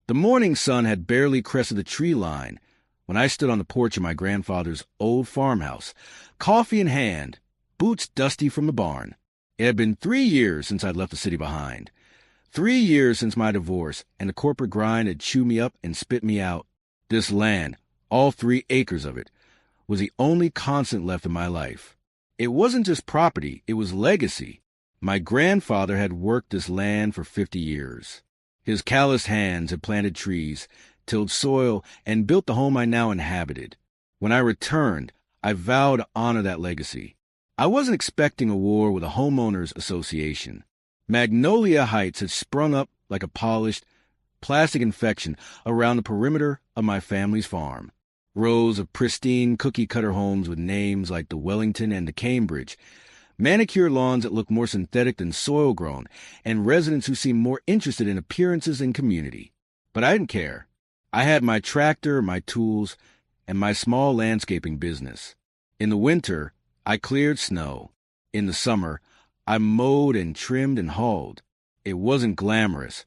The morning sun had barely crested the tree line when I stood on the porch of my grandfather's old farmhouse, coffee in hand, boots dusty from the barn. It had been 3 years since I'd left the city behind. 3 years since my divorce, and the corporate grind had chewed me up and spit me out. This land, all 3 acres of it, was the only constant left in my life. It wasn't just property, it was legacy. My grandfather had worked this land for 50 years. His calloused hands had planted trees, tilled soil, and built the home I now inhabited. When I returned, I vowed to honor that legacy. I wasn't expecting a war with a homeowners association. Magnolia Heights had sprung up like a polished, plastic infection around the perimeter of my family's farm. Rows of pristine cookie-cutter homes with names like the Wellington and the Cambridge, manicured lawns that looked more synthetic than soil-grown, and residents who seemed more interested in appearances and community. But I didn't care. I had my tractor, my tools, and my small landscaping business. In the winter, I cleared snow. In the summer, I mowed and trimmed and hauled. It wasn't glamorous,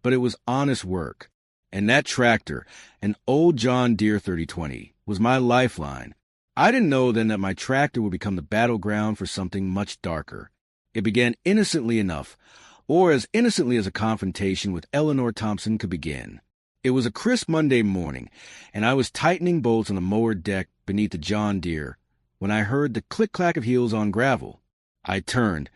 but it was honest work. And that tractor, an old John Deere 3020, was my lifeline. I didn't know then that my tractor would become the battleground for something much darker. It began innocently enough, or as innocently as a confrontation with Eleanor Thompson could begin. It was a crisp Monday morning, and I was tightening bolts on the mower deck beneath the John Deere when I heard the click-clack of heels on gravel. I turned,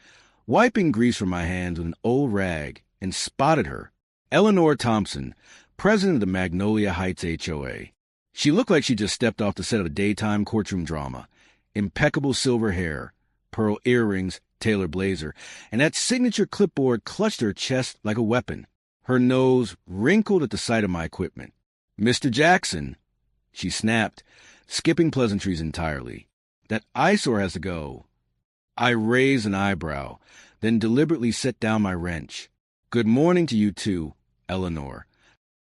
wiping grease from my hands with an old rag, and spotted her, Eleanor Thompson, president of the Magnolia Heights HOA. She looked like she just stepped off the set of a daytime courtroom drama. Impeccable silver hair, pearl earrings, tailor blazer, and that signature clipboard clutched her chest like a weapon. Her nose wrinkled at the sight of my equipment. "Mr. Jackson," she snapped, skipping pleasantries entirely. "That eyesore has to go." I raised an eyebrow, then deliberately set down my wrench. "Good morning to you too, Eleanor."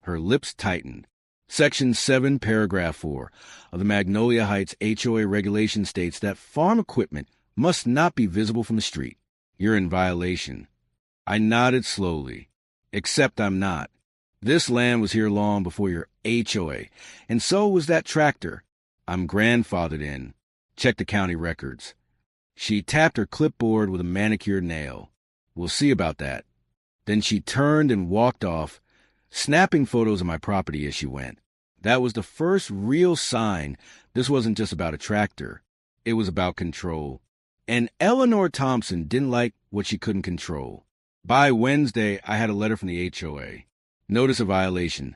Her lips tightened. Section 7, Paragraph 4 of the Magnolia Heights HOA regulation states that farm equipment must not be visible from the street. You're in violation. I nodded slowly. Except I'm not. This land was here long before your HOA, and so was that tractor. I'm grandfathered in. Check the county records. She tapped her clipboard with a manicured nail. We'll see about that. Then she turned and walked off, snapping photos of my property as she went. That was the first real sign this wasn't just about a tractor. It was about control. And Eleanor Thompson didn't like what she couldn't control. By Wednesday, I had a letter from the HOA. Notice of violation.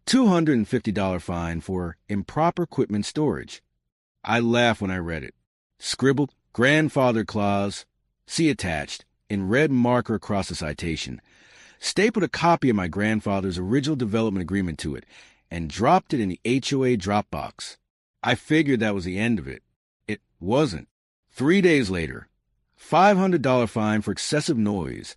$250 fine for improper equipment storage. I laughed when I read it. Scribbled grandfather clause, see attached, in red marker across the citation. Stapled a copy of my grandfather's original development agreement to it, and dropped it in the HOA drop box. I figured that was the end of it. It wasn't. 3 days later, $500 fine for excessive noise,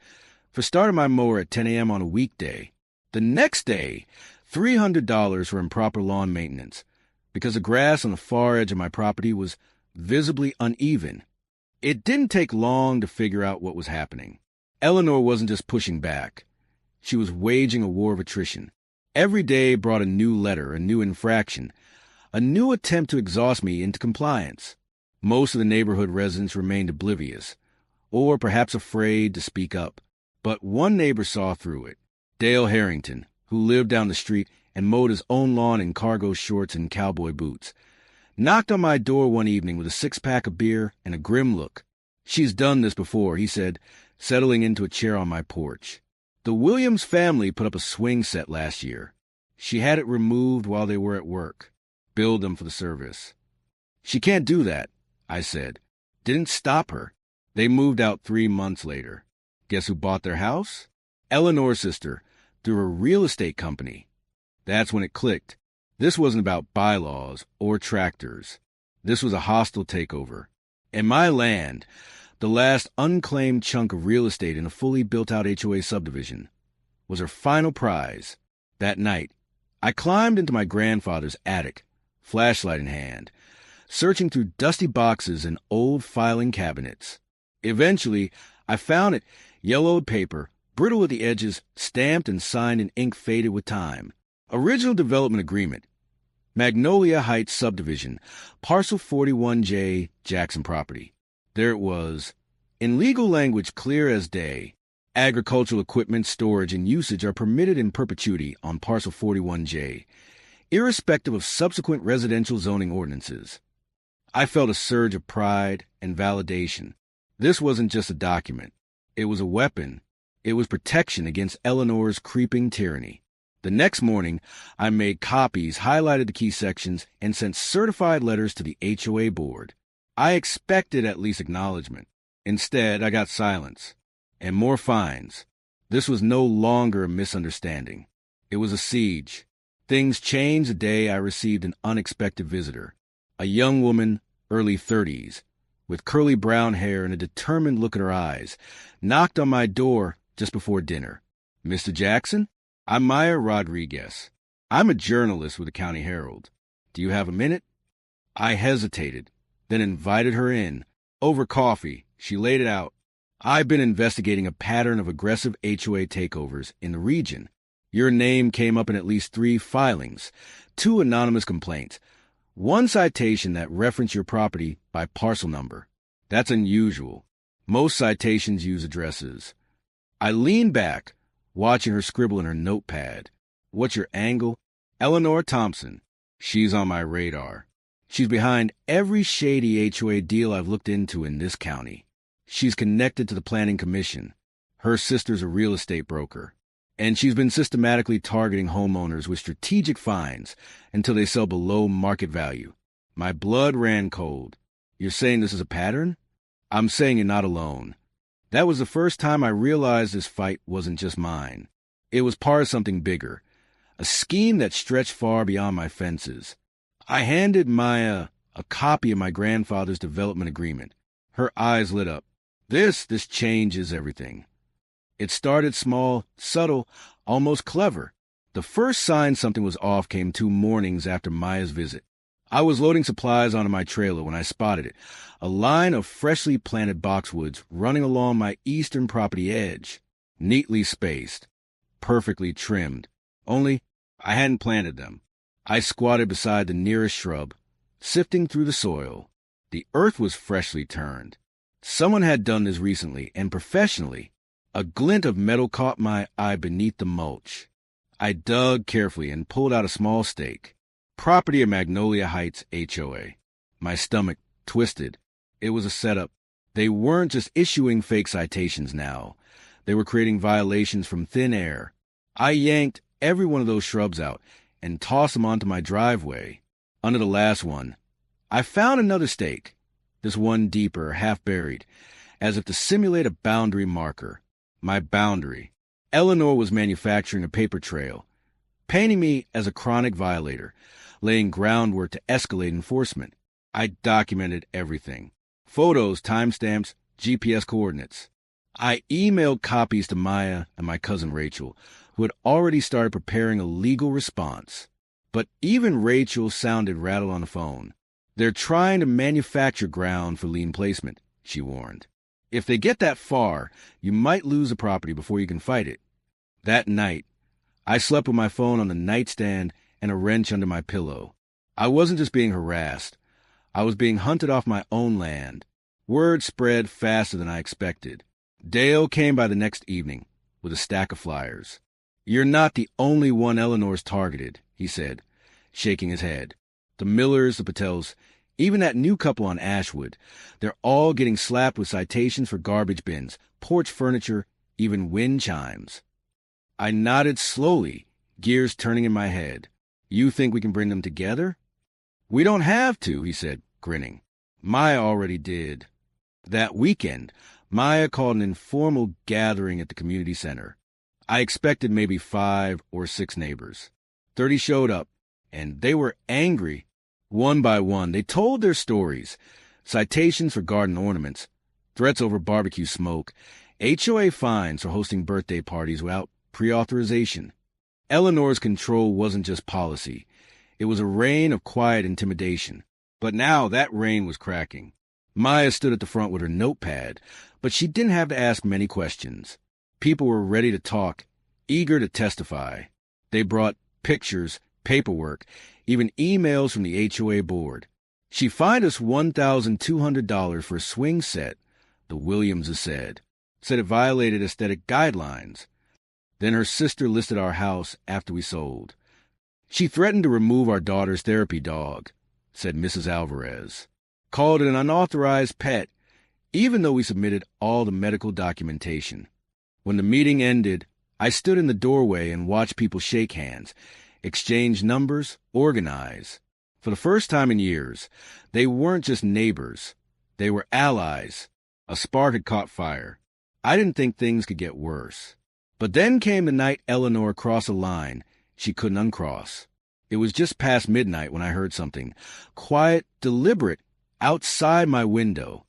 for starting my mower at 10 a.m. on a weekday. The next day, $300 for improper lawn maintenance, because the grass on the far edge of my property was visibly uneven. It didn't take long to figure out what was happening. Eleanor wasn't just pushing back. She was waging a war of attrition. Every day brought a new letter, a new infraction, a new attempt to exhaust me into compliance. Most of the neighborhood residents remained oblivious, or perhaps afraid to speak up. But one neighbor saw through it. Dale Harrington, who lived down the street and mowed his own lawn in cargo shorts and cowboy boots, knocked on my door one evening with a 6-pack of beer and a grim look. "She's done this before," he said, settling into a chair on my porch. "The Williams family put up a swing set last year. She had it removed while they were at work. Billed them for the service." "She can't do that," I said. "Didn't stop her." They moved out 3 months later. Guess who bought their house? Eleanor's sister, through her real estate company. That's when it clicked. This wasn't about bylaws or tractors. This was a hostile takeover. And my land, the last unclaimed chunk of real estate in a fully built-out HOA subdivision, was her final prize. That night, I climbed into my grandfather's attic, flashlight in hand, searching through dusty boxes and old filing cabinets. Eventually, I found it, yellowed paper, brittle at the edges, stamped and signed in ink faded with time. Original development agreement. Magnolia Heights subdivision, parcel 41J, Jackson property. There it was. In legal language clear as day, agricultural equipment storage and usage are permitted in perpetuity on parcel 41J, irrespective of subsequent residential zoning ordinances. I felt a surge of pride and validation. This wasn't just a document. It was a weapon. It was protection against Eleanor's creeping tyranny. The next morning, I made copies, highlighted the key sections, and sent certified letters to the HOA board. I expected at least acknowledgement. Instead, I got silence. And more fines. This was no longer a misunderstanding. It was a siege. Things changed the day I received an unexpected visitor. A young woman, early 30s, with curly brown hair and a determined look in her eyes, knocked on my door just before dinner. "Mr. Jackson? I'm Maya Rodriguez. I'm a journalist with the County Herald. Do you have a minute?" I hesitated, then invited her in. Over coffee, she laid it out. "I've been investigating a pattern of aggressive HOA takeovers in the region. Your name came up in at least 3 filings, 2 anonymous complaints, 1 citation that referenced your property by parcel number. That's unusual. Most citations use addresses." I leaned back, watching her scribble in her notepad. "What's your angle?" "Eleanor Thompson. She's on my radar. She's behind every shady HOA deal I've looked into in this county. She's connected to the Planning Commission. Her sister's a real estate broker. And she's been systematically targeting homeowners with strategic fines until they sell below market value." My blood ran cold. "You're saying this is a pattern?" "I'm saying you're not alone. That was the first time I realized this fight wasn't just mine. It was part of something bigger, a scheme that stretched far beyond my fences." I handed Maya a copy of my grandfather's development agreement. Her eyes lit up. This changes everything." It started small, subtle, almost clever. The first sign something was off came 2 mornings after Maya's visit. I was loading supplies onto my trailer when I spotted it, a line of freshly planted boxwoods running along my eastern property edge, neatly spaced, perfectly trimmed. Only I hadn't planted them. I squatted beside the nearest shrub, sifting through the soil. The earth was freshly turned. Someone had done this recently and professionally. A glint of metal caught my eye beneath the mulch. I dug carefully and pulled out a small stake. "Property of Magnolia Heights HOA." My stomach twisted. It was a setup. They weren't just issuing fake citations now. They were creating violations from thin air. I yanked every one of those shrubs out and tossed them onto my driveway. Under the last one, I found another stake, this one deeper, half buried, as if to simulate a boundary marker. My boundary. Eleanor was manufacturing a paper trail, painting me as a chronic violator, laying groundwork to escalate enforcement. I documented everything. Photos, timestamps, GPS coordinates. I emailed copies to Maya and my cousin Rachel, who had already started preparing a legal response. But even Rachel sounded rattled on the phone. "They're trying to manufacture ground for lien placement," she warned. "If they get that far, you might lose the property before you can fight it." That night, I slept with my phone on the nightstand and a wrench under my pillow. I wasn't just being harassed. I was being hunted off my own land. Word spread faster than I expected. Dale came by the next evening with a stack of flyers. "You're not the only one Eleanor's targeted," he said, shaking his head. "The Millers, the Patels, even that new couple on Ashwood, they're all getting slapped with citations for garbage bins, porch furniture, even wind chimes." I nodded slowly, gears turning in my head. "You think we can bring them together?" "We don't have to," he said, grinning. "Maya already did." That weekend, Maya called an informal gathering at the community center. I expected maybe 5 or 6 neighbors. 30 showed up, and they were angry. One by one, they told their stories. Citations for garden ornaments, threats over barbecue smoke, HOA fines for hosting birthday parties without pre-authorization. Eleanor's control wasn't just policy. It was a reign of quiet intimidation. But now that reign was cracking. Maya stood at the front with her notepad, but she didn't have to ask many questions. People were ready to talk, eager to testify. They brought pictures, paperwork, even emails from the HOA board. She fined us $1,200 for a swing set, the Williamses said it violated aesthetic guidelines. Then her sister listed our house after we sold. She threatened to remove our daughter's therapy dog, said Mrs. Alvarez. Called it an unauthorized pet, even though we submitted all the medical documentation. When the meeting ended, I stood in the doorway and watched people shake hands, exchange numbers, organize. For the first time in years, they weren't just neighbors. They were allies. A spark had caught fire. I didn't think things could get worse. But then came the night Eleanor crossed a line she couldn't uncross. It was just past midnight when I heard something, quiet, deliberate, outside my window.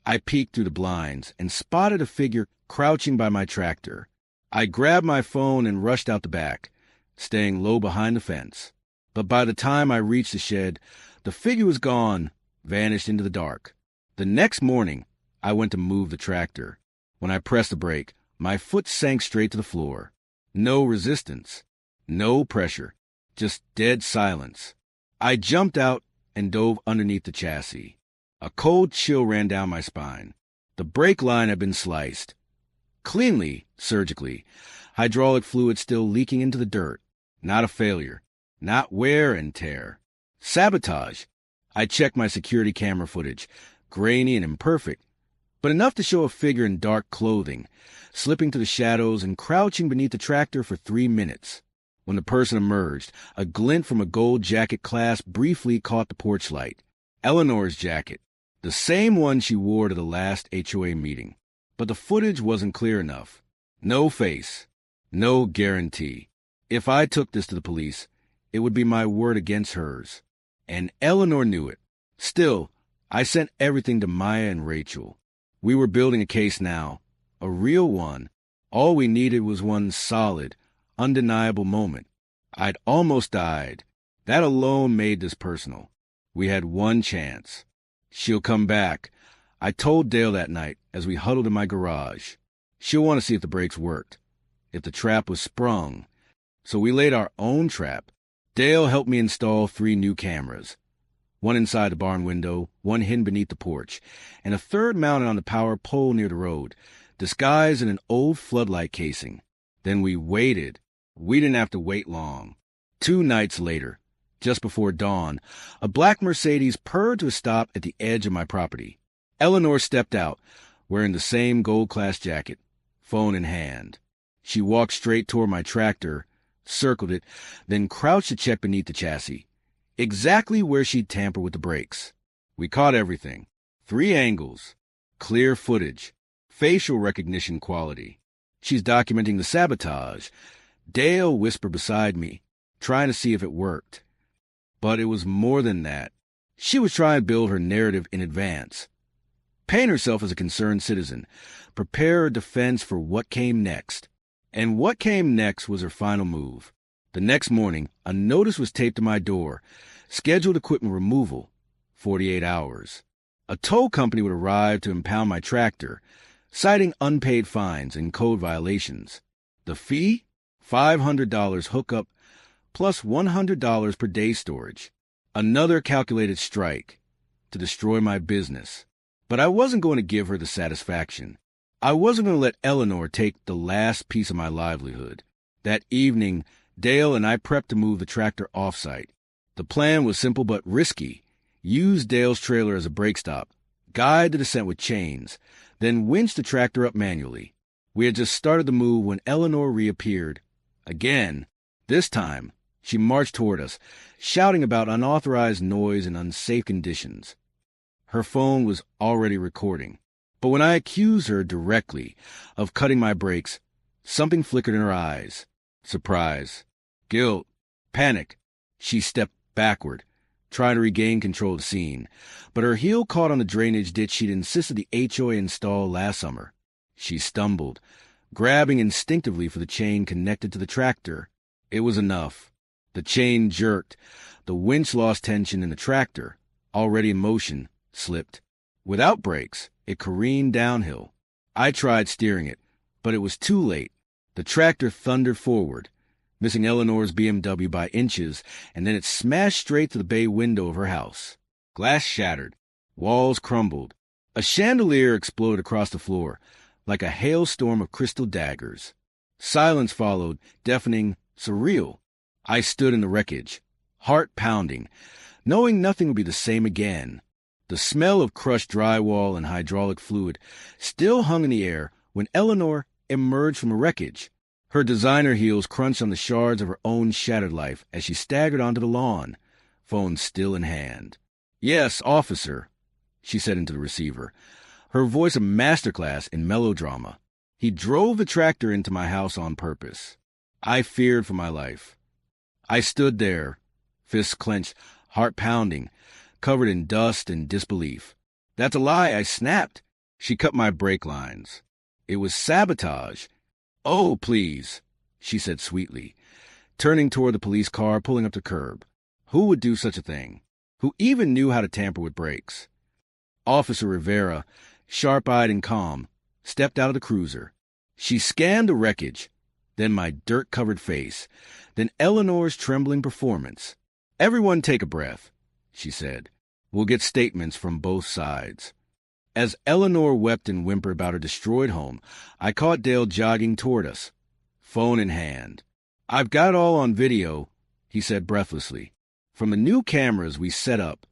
I peeked through the blinds and spotted a figure crouching by my tractor. I grabbed my phone and rushed out the back, staying low behind the fence. But by the time I reached the shed, the figure was gone, vanished into the dark. The next morning, I went to move the tractor. When I pressed the brake, my foot sank straight to the floor. No resistance, no pressure, just dead silence. I jumped out and dove underneath the chassis. A cold chill ran down my spine. The brake line had been sliced. Cleanly, surgically, hydraulic fluid still leaking into the dirt. Not a failure, not wear and tear. Sabotage. I checked my security camera footage, grainy and imperfect, but enough to show a figure in dark clothing, slipping to the shadows and crouching beneath the tractor for 3 minutes. When the person emerged, a glint from a gold jacket clasp briefly caught the porch light. Eleanor's jacket, the same one she wore to the last HOA meeting. But the footage wasn't clear enough. No face, no guarantee. If I took this to the police, it would be my word against hers. And Eleanor knew it. Still, I sent everything to Maya and Rachel. We were building a case now, a real one. All we needed was one solid, undeniable moment. I'd almost died. That alone made this personal. We had one chance. She'll come back. I told Dale that night as we huddled in my garage. She'll want to see if the brakes worked, if the trap was sprung. So we laid our own trap. Dale helped me install 3 new cameras. One inside the barn window, one hidden beneath the porch, and a third mounted on the power pole near the road, disguised in an old floodlight casing. Then we waited. We didn't have to wait long. 2 nights later, just before dawn, a black Mercedes purred to a stop at the edge of my property. Eleanor stepped out, wearing the same gold-class jacket, phone in hand. She walked straight toward my tractor, circled it, then crouched to check beneath the chassis, exactly where she'd tampered with the brakes. We caught everything. 3 angles, clear footage, facial recognition quality. She's documenting the sabotage. Dale whispered beside me, trying to see if it worked. But it was more than that. She was trying to build her narrative in advance. Paint herself as a concerned citizen, prepare her defense for what came next. And what came next was her final move. The next morning, a notice was taped to my door, scheduled equipment removal, 48 hours. A tow company would arrive to impound my tractor, citing unpaid fines and code violations. The fee? $500 hookup, plus $100 per day storage. Another calculated strike to destroy my business. But I wasn't going to give her the satisfaction. I wasn't going to let Eleanor take the last piece of my livelihood. That evening, Dale and I prepped to move the tractor off-site. The plan was simple but risky. Use Dale's trailer as a brake stop, guide the descent with chains, then winch the tractor up manually. We had just started the move when Eleanor reappeared. Again. This time, she marched toward us, shouting about unauthorized noise and unsafe conditions. Her phone was already recording. But when I accused her directly of cutting my brakes, something flickered in her eyes. Surprise, guilt, panic. She stepped backward, trying to regain control of the scene, but her heel caught on the drainage ditch she'd insisted the HOA install last summer. She stumbled, grabbing instinctively for the chain connected to the tractor. It was enough. The chain jerked. The winch lost tension and the tractor, already in motion, slipped. Without brakes, it careened downhill. I tried steering it, But it was too late. The tractor thundered forward, missing Eleanor's BMW by inches, and then it smashed straight through the bay window of her house. Glass shattered. Walls crumbled. A chandelier exploded across the floor, like a hailstorm of crystal daggers. Silence followed, deafening, surreal. I stood in the wreckage, heart pounding, knowing nothing would be the same again. The smell of crushed drywall and hydraulic fluid still hung in the air when Eleanor emerged from the wreckage. Her designer heels crunched on the shards of her own shattered life as she staggered onto the lawn, phone still in hand. "Yes, officer," she said into the receiver, her voice a masterclass in melodrama. "He drove the tractor into my house on purpose." I feared for my life. I stood there, fists clenched, heart pounding, covered in dust and disbelief. "That's a lie," I snapped. She cut my brake lines. "It was sabotage." "Oh, please," she said sweetly, turning toward the police car pulling up the curb. Who would do such a thing? Who even knew how to tamper with brakes? Officer Rivera, sharp-eyed and calm, stepped out of the cruiser. She scanned the wreckage, then my dirt-covered face, then Eleanor's trembling performance. "Everyone take a breath," she said. "We'll get statements from both sides." As Eleanor wept and whimpered about her destroyed home, I caught Dale jogging toward us, phone in hand. "I've got it all on video," he said breathlessly. "From the new cameras we set up."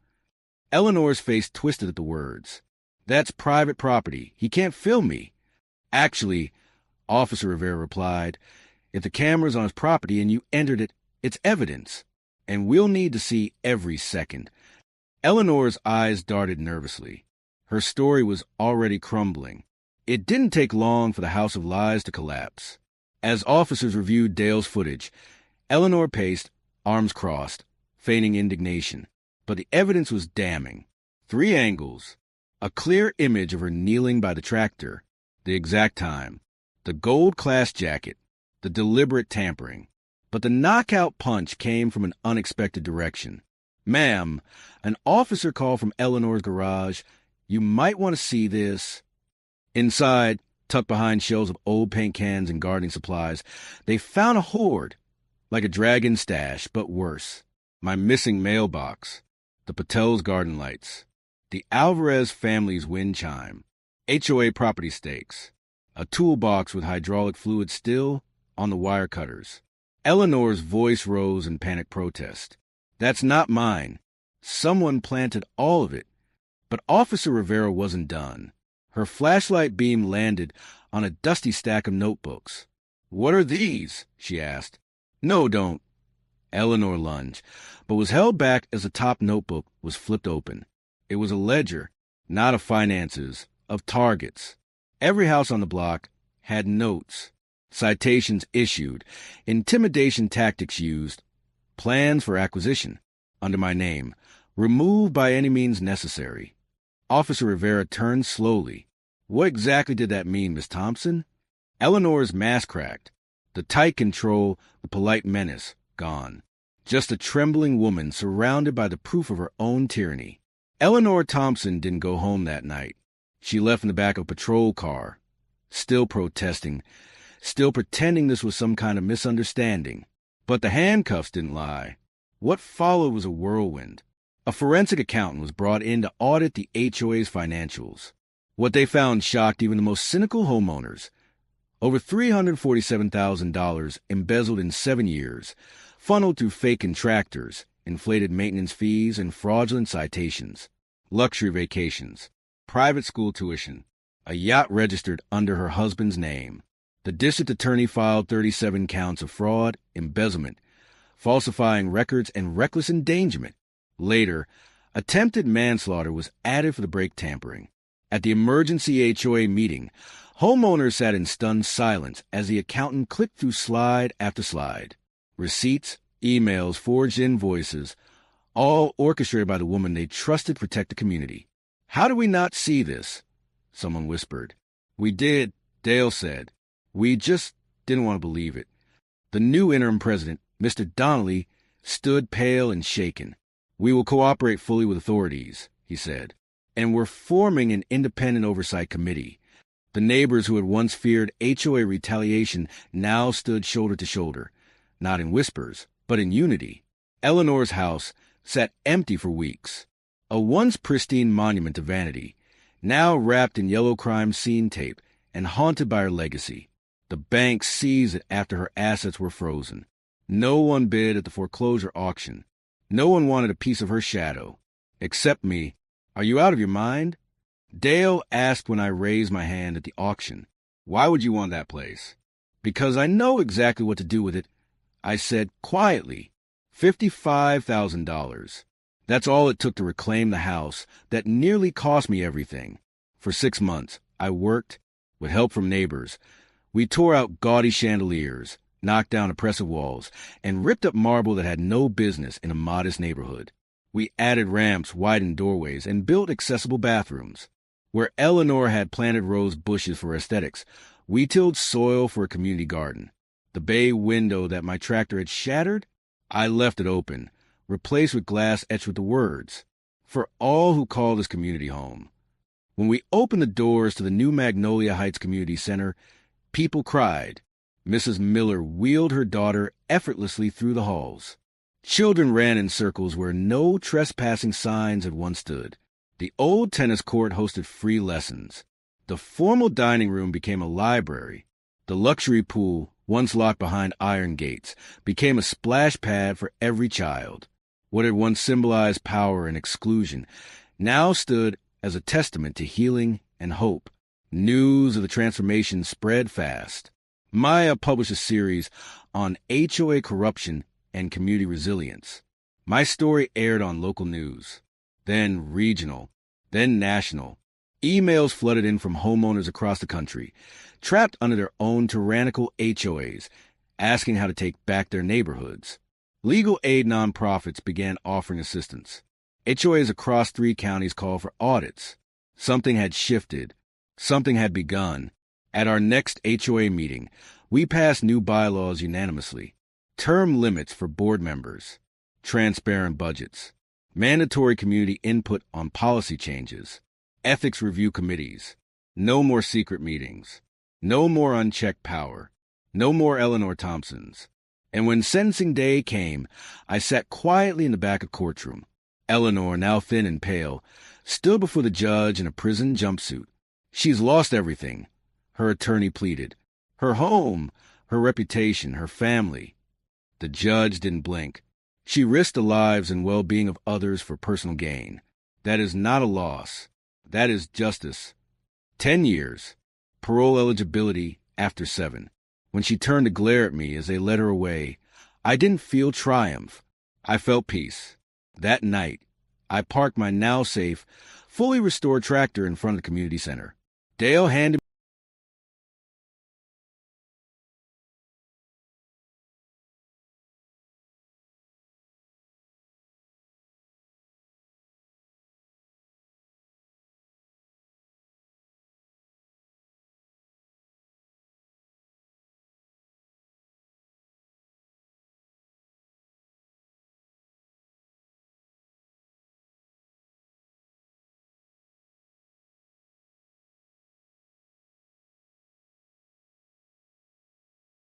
Eleanor's face twisted at the words. "That's private property. He can't film me." "Actually," Officer Rivera replied, "if the camera's on his property and you entered it, it's evidence. And we'll need to see every second." Eleanor's eyes darted nervously. Her story was already crumbling. It didn't take long for the house of lies to collapse. As officers reviewed Dale's footage, Eleanor paced, arms crossed, feigning indignation. But the evidence was damning. 3 angles. A clear image of her kneeling by the tractor. The exact time. The gold class jacket. The deliberate tampering. But the knockout punch came from an unexpected direction. "Ma'am, an officer called from Eleanor's garage. You might want to see this." Inside, tucked behind shelves of old paint cans and gardening supplies, they found a hoard, like a dragon stash, but worse. My missing mailbox, the Patel's garden lights, the Alvarez family's wind chime, HOA property stakes, a toolbox with hydraulic fluid still on the wire cutters. Eleanor's voice rose in panic protest. "That's not mine. Someone planted all of it." But Officer Rivera wasn't done. Her flashlight beam landed on a dusty stack of notebooks. "What are these?" she asked. "No, don't." Eleanor lunged, but was held back as the top notebook was flipped open. It was a ledger, not of finances, of targets. Every house on the block had notes, citations issued, intimidation tactics used, plans for acquisition, under my name, removed by any means necessary. Officer Rivera turned slowly. "What exactly did that mean, Miss Thompson?" Eleanor's mask cracked. The tight control, the polite menace, gone. Just a trembling woman surrounded by the proof of her own tyranny. Eleanor Thompson didn't go home that night. She left in the back of a patrol car, still protesting, still pretending this was some kind of misunderstanding. But the handcuffs didn't lie. What followed was a whirlwind. A forensic accountant was brought in to audit the HOA's financials. What they found shocked even the most cynical homeowners. Over $347,000 embezzled in 7 years, funneled through fake contractors, inflated maintenance fees, and fraudulent citations. Luxury vacations, private school tuition, a yacht registered under her husband's name. The district attorney filed 37 counts of fraud, embezzlement, falsifying records, and reckless endangerment. Later, attempted manslaughter was added for the brake tampering. At the emergency HOA meeting, homeowners sat in stunned silence as the accountant clicked through slide after slide. Receipts, emails, forged invoices, all orchestrated by the woman they trusted to protect the community. "How did we not see this?" someone whispered. "We did," Dale said. "We just didn't want to believe it." The new interim president, Mr. Donnelly, stood pale and shaken. "We will cooperate fully with authorities," he said, "and we're forming an independent oversight committee. The neighbors who had once feared HOA retaliation now stood shoulder to shoulder, not in whispers, but in unity. Eleanor's house sat empty for weeks, a once pristine monument to vanity, now wrapped in yellow crime scene tape and haunted by her legacy. The bank seized it after her assets were frozen. No one bid at the foreclosure auction. No one wanted a piece of her shadow. Except me. Are you out of your mind? Dale asked when I raised my hand at the auction. Why would you want that place? Because I know exactly what to do with it. I said quietly, $55,000. That's all it took to reclaim the house that nearly cost me everything. For 6 months, I worked, with help from neighbors. We tore out gaudy chandeliers, knocked down oppressive walls, and ripped up marble that had no business in a modest neighborhood. We added ramps, widened doorways, and built accessible bathrooms. Where Eleanor had planted rose bushes for aesthetics, we tilled soil for a community garden. The bay window that my tractor had shattered, I left it open, replaced with glass etched with the words, "For all who call this community home." When we opened the doors to the new Magnolia Heights Community Center, people cried. Mrs. Miller wheeled her daughter effortlessly through the halls. Children ran in circles where no trespassing signs had once stood. The old tennis court hosted free lessons. The formal dining room became a library. The luxury pool, once locked behind iron gates, became a splash pad for every child. What had once symbolized power and exclusion now stood as a testament to healing and hope. News of the transformation spread fast. Maya published a series on HOA corruption and community resilience. My story aired on local news, then regional, then national. Emails flooded in from homeowners across the country, trapped under their own tyrannical HOAs, asking how to take back their neighborhoods. Legal aid nonprofits began offering assistance. HOAs across 3 counties called for audits. Something had shifted. Something had begun. At our next HOA meeting, we passed new bylaws unanimously. Term limits for board members, transparent budgets, mandatory community input on policy changes, ethics review committees, no more secret meetings, no more unchecked power, no more Eleanor Thompsons. And when sentencing day came, I sat quietly in the back of courtroom. Eleanor, now thin and pale, stood before the judge in a prison jumpsuit. She's lost everything, her attorney pleaded. Her home, her reputation, her family. The judge didn't blink. She risked the lives and well-being of others for personal gain. That is not a loss. That is justice. 10 years. Parole eligibility after 7. When she turned to glare at me as they led her away, I didn't feel triumph. I felt peace. That night, I parked my now safe, fully restored tractor in front of the community center. Dale handed